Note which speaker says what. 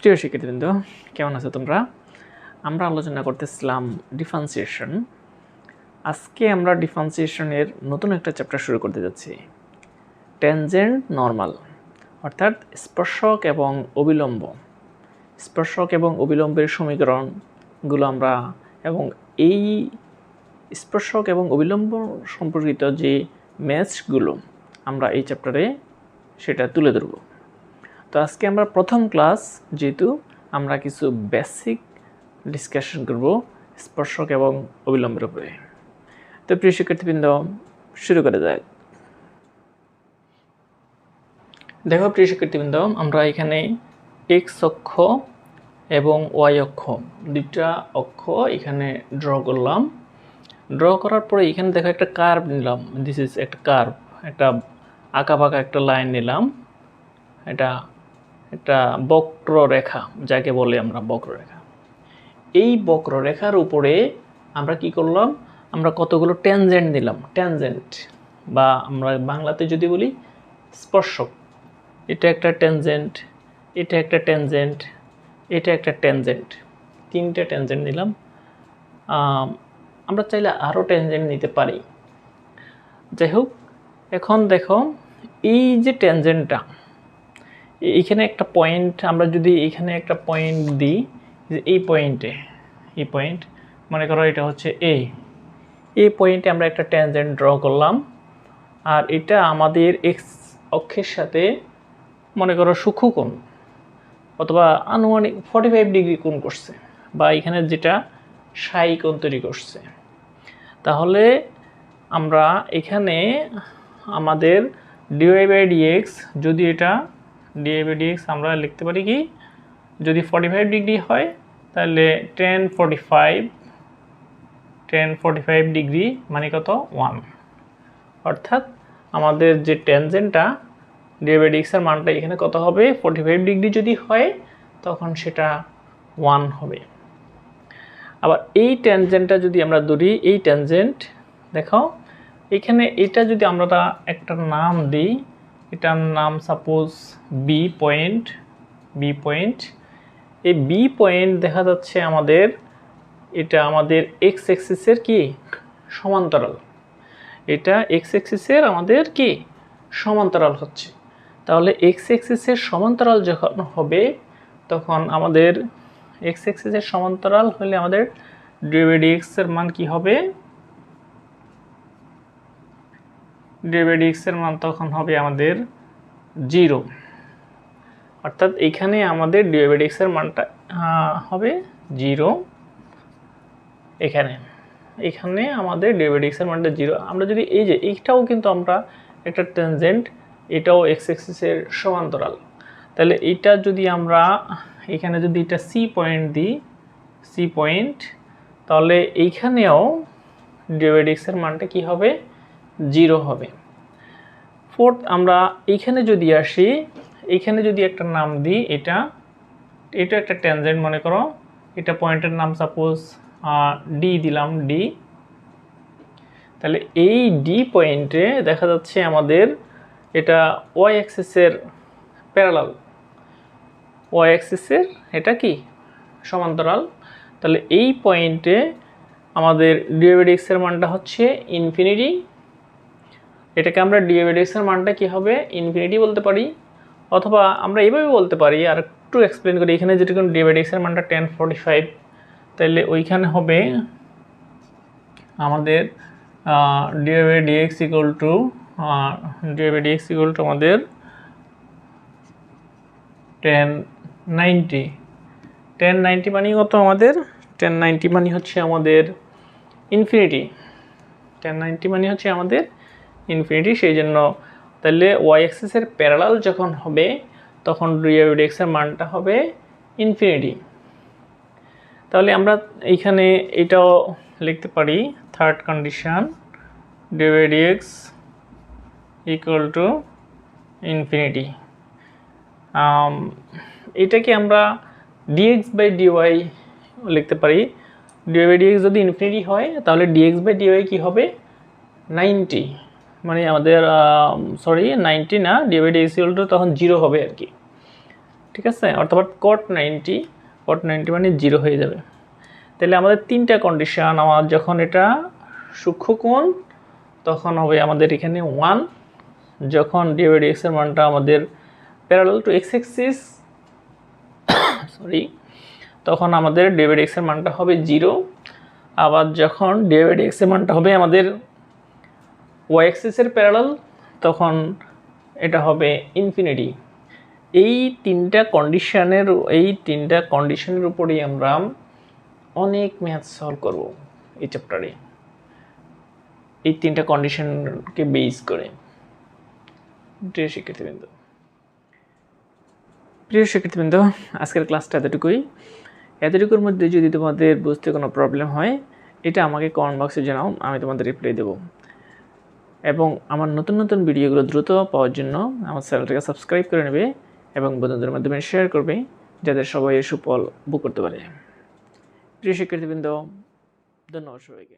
Speaker 1: প্রিয় শিক্ষার্থীবৃন্দ, কেমন আছো তোমরা? আমরা আলোচনা করতেছিলাম ডিফারেন্সিয়েশন। আজকে আমরা ডিফারেন্সিয়েশনের নতুন একটা চ্যাপ্টার শুরু করতে যাচ্ছি, ট্যানজেন্ট নর্মাল, অর্থাৎ স্পর্শক এবং অবিলম্ব। স্পর্শক এবং অবিলম্বের সমীকরণগুলো আমরা এবং এই স্পর্শক এবং অবিলম্ব সম্পর্কিত যে ম্যাথসগুলো আমরা এই চ্যাপ্টারে সেটা তুলে ধরব। তো আজকে আমরা প্রথম ক্লাস, যেহেতু আমরা কিছু বেসিক ডিসকাশন করব স্পর্শক এবং অবিলম্বের উপরে। তো প্রিয় শিক্ষার্থীবৃন্দ, শুরু করা যায়। দেখো প্রিয় শিক্ষার্থীবৃন্দ, আমরা এখানে এক্স অক্ষ এবং ওয়াই অক্ষ, দুইটা অক্ষ এখানে ড্র করলাম। ড্র করার পরে এখানে দেখো একটা কার্ভ নিলাম। দিস ইজ একটা কার্ভ, একটা আঁকা বাঁকা একটা লাইন নিলাম। এটা একটা বক্ররেখা, যাকে বলে আমরা বক্ররেখা। এই বক্ররেখার উপরে আমরা কি করলাম, আমরা কতগুলো ট্যানজেন্ট নিলাম। ট্যানজেন্ট বা আমরা বাংলাতে যদি বলি স্পর্শক। এটা একটা ট্যানজেন্ট, এটা একটা ট্যানজেন্ট, এটা একটা ট্যানজেন্ট, তিনটে ট্যানজেন্ট নিলাম। আমরা চাইলে আরও ট্যানজেন্ট নিতে পারি। যাই হোক, এখন দেখো এই যে ট্যানজেন্টটা, এইখানে একটা পয়েন্ট, আমরা যদি এখানে একটা পয়েন্ট দিই, এই পয়েন্টে, এই পয়েন্ট মনে করো এটা হচ্ছে এই পয়েন্টে আমরা একটা ট্যানজেন্ট ড্র করলাম। আর এটা আমাদের এক্স অক্ষের সাথে মনে করো সূক্ষ্মকোণ অথবা আনুমানিক 45 ডিগ্রি কোণ করছে, বা এখানে যেটা সাই কোণ তৈরি করছে। তাহলে আমরা এখানে আমাদের ডিওয়াই বাই ডিএক্স, যদি এটা ডিওয়াই বাই ডিএক্স আমরা লিখতে পারি কি, যদি 45 ডিগ্রি হয় তাহলে tan 45 ডিগ্রি মানে কত, 1। অর্থাৎ আমাদের যে ট্যানজেন্টটা ডিওয়াই বাই ডিএক্সের মানটা এখানে কত হবে, 45 ডিগ্রি যদি হয় তখন সেটা 1 হবে। আবার এই ট্যানজেন্টটা যদি আমরা ধরি, এই ট্যানজেন্ট দেখো এখানে, এটা যদি আমরা একটা নাম দিই, এটার নাম সাপোজ বি পয়েন্ট। এই বি পয়েন্ট দেখা যাচ্ছে আমাদের, এটা আমাদের এক্স অ্যাক্সিসের কি সমান্তরাল। এটা এক্স অ্যাক্সিসের আমাদের কি সমান্তরাল হচ্ছে। তাহলে এক্স অ্যাক্সিসের সমান্তরাল যখন হবে তখন আমাদের এক্স অ্যাক্সিসের সমান্তরাল হলে আমাদের ডিওয়াই বাই ডিএক্স এর মান কি হবে, ডিওয়াই বাই ডিএক্স এর মান তখন হবে আমাদের 0। অর্থাৎ এখানে আমাদের ডিওয়াই বাই ডিএক্স এর মানটা হবে 0। এখানে আমাদের ডিওয়াই বাই ডিএক্স এর মানটা 0। আমরা যদি এই যে এইটাও কিন্তু আমরা একটা ট্যানজেন্ট, এটাও এক্স অ্যাক্সিসের সমান্তরাল। তাহলে এইটা যদি আমরা এখানে যদি এটা সি পয়েন্ট দিই, সি পয়েন্ট, তাহলে এইখানেও ডিওয়াই বাই ডিএক্স এর মানটা কি হবে, 0 হবে। ফোর্থ, আমরা এইখানে যদি আসি, এইখানে যদি একটা নাম দিই, এটা একটা ট্যানজেন্ট মনে করো, এটা পয়েন্টের নাম সাপোজ ডি দিলাম, ডি। তাহলে এই ডি পয়েন্টে দেখা যাচ্ছে আমাদের এটা ওয়াই অ্যাক্সিসের প্যারালাল, ওয়াই অ্যাক্সিসের এটা কি সমান্তরাল। তাহলে এই পয়েন্টে আমাদের ডিওয়াই বাই ডিএক্স এর মানটা হচ্ছে ইনফিনিটি। এটাকে আমরা ডিওয়াই বাই ডিএক্স এর মানটা কি হবে, ইনফিনিটি বলতে পারি। অথবা আমরা এইভাবে বলতে পারি, আর একটু এক্সপ্লেন করি। এখানে যেটা কোনো ডিওয়াই বাই ডিএক্স এর মানটা tan 45, তাহলে ওইখানে হবে আমাদের dy by dx equal to আমাদের tan 90 মানে কত, আমাদের tan 90 মানে হচ্ছে আমাদের ইনফিনিটি। tan 90 মানে হচ্ছে আমাদের ইনফিনিটি। সেই জন্য তাহলে ওয়াই অ্যাক্সিসের প্যারালাল যখন হবে তখন ডিওয়াই বাই ডিএক্স এর মানটা হবে ইনফিনিটি। তাহলে আমরা এইখানে এটাও লিখতে পারি, third condition, dy by dx equal to infinity. এটাকে আমরা ডিএক্স বাই ডিওয়াই লিখতে পারি। ডিওয়াই বাই ডিএক্স যদি ইনফিনিটি হয় তাহলে ডিএক্স বাই ডিওয়াই কী হবে, 90, মানে আমাদের 90 না, dy by dx equal to তখন 0 হবে আর কি। ঠিক আছে, অর্থাৎ cot 90 মানে 0 হয়ে যাবে। তাহলে আমাদের তিনটা কন্ডিশন, আমার যখন এটা সূক্ষ্মকোণ তখন হবে আমাদের এখানে 1, যখন d বাই dx এর মানটা আমাদের parallel to x Axis sorry তখন আমাদের d বাই dx এর মানটা হবে 0, আবার যখন d বাই dx এর মানটা হবে আমাদের y অ্যাক্সিস এর প্যারালাল তখন এটা হবে ইনফিনিটি। এই তিনটা কন্ডিশনের উপরেই আমরা অনেক ম্যাথ সলভ করব এই চ্যাপ্টারে, এই তিনটা কন্ডিশনকে বেস করে। প্রিয় শিক্ষার্থীবৃন্দ আজকের ক্লাসটা এতটুকুর মধ্যে যদি তোমাদের বুঝতে কোনো প্রবলেম হয় এটা আমাকে কমেন্ট বক্সে জানাও, আমি তোমাদের রিপ্লাই দেবো। এবং আমার নতুন নতুন ভিডিওগুলো দ্রুত পাওয়ার জন্য আমার চ্যানেলটাকে সাবস্ক্রাইব করে নেবে এবং বন্ধুদের মাধ্যমে শেয়ার করবে যাদের সবাই এর সুফল ভোগ করতে পারে। প্রিয় শিক্ষার্থীবৃন্দ, ধন্যবাদ সবাইকে।